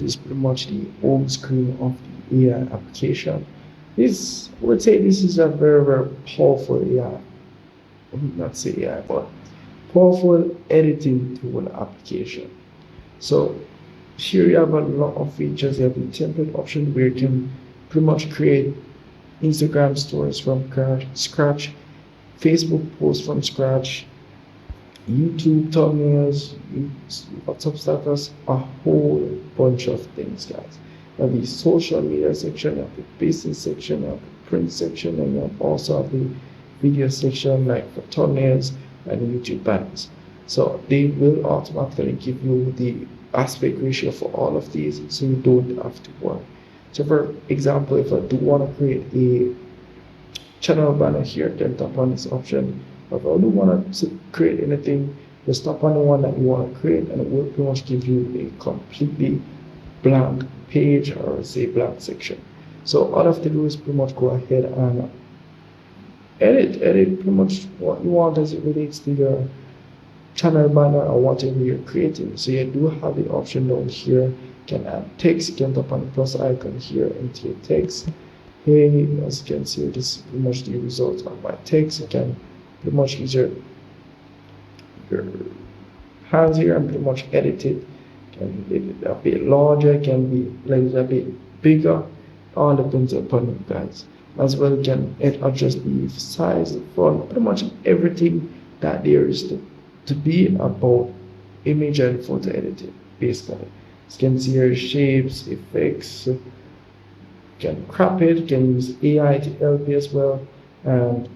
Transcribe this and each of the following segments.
is pretty much the home screen of the AI application. This, I would say this is a very, very powerful AI. Not say AI, but powerful editing tool application. So here you have a lot of features. You have the template option where you can pretty much create Instagram stories from scratch, Facebook posts from scratch, YouTube thumbnails, WhatsApp status, a whole bunch of things, guys. You have the social media section, you have the business section, you have the print section, and you have also have the video section like for thumbnails and YouTube banners. So they will automatically give you the aspect ratio for all of these, so you don't have to worry. So for example, if I do want to create a channel banner here, then tap on this option. If I do want to create anything, just tap on the one that you want to create, and it will pretty much give you a completely blank page, or say blank section. So all I have to do is pretty much go ahead and edit pretty much what you want as it relates to your channel banner or whatever you're creating. So you do have the option down here. You can add text. You can tap on the plus icon here into your text. Hey, as you can see, this is pretty much the result of my text. You can pretty much use your hands here and pretty much edit it. Can be a bit larger, can be like a bit bigger. All depends upon you guys. As well, you can adjust the size, the font, pretty much everything that there is to be about image and photo editing, basically. You can see your shapes, effects. You can crop it, you can use AI to help you as well, and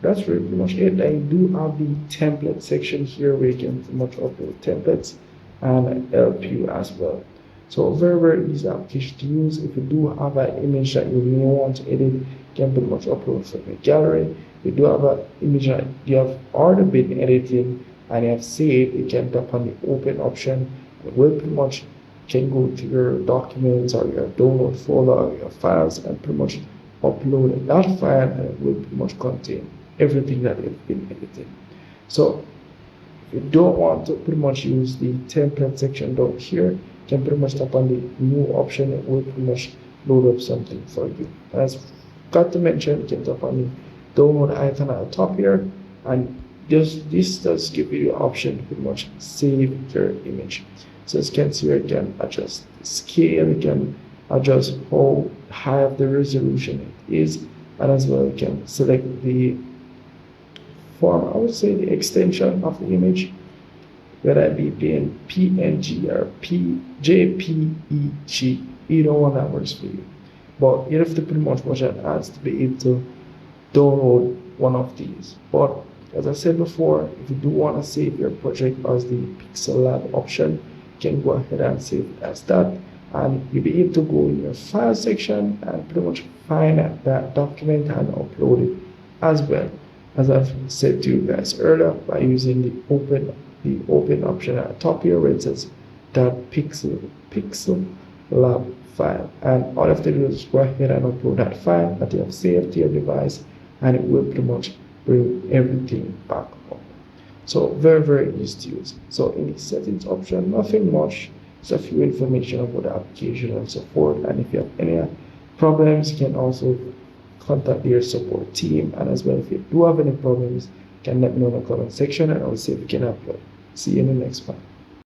that's really pretty much it. I do have the template section here where you can pretty much upload templates and help you as well. So very, very easy application to use. If you do have an image that you may want to edit, you can pretty much upload from your gallery. If you do have an image that you have already been editing and you have saved, you can tap on the open option. It will pretty much can go to your documents or your download folder or your files and pretty much upload that file, and it will pretty much contain everything that you've been editing. So if you don't want to pretty much use the template section down here, you can pretty much tap on the new option. It will pretty much load up something for you. And as got to mention, you can tap on the download icon at the top here, and this does give you the option to pretty much save your image. So as you can see here, you can adjust the scale, you can adjust how high of the resolution it is, and as well you can select the form, I would say the extension of the image, whether it be being PNG or JPEG, either one that works for you. But you have to pretty much watch that ads to be able to download one of these. But as I said before, if you do want to save your project as the PixelLab option, you can go ahead and save it as that, and you'll be able to go in your file section and pretty much find that document and upload it as well. As I've said to you guys earlier, by using the open option at the top here where it says that PixelLab file, and all you have to do is go ahead and upload that file that you have saved to your device, and it will pretty much bring everything back up. So very, very easy to use. So in the settings option, nothing much, just a few information about the application and so forth. And if you have any problems, you can also contact their support team. And as well, if you do have any problems, you can let me know in the comment section, and I'll see if we can help you. See you in the next one.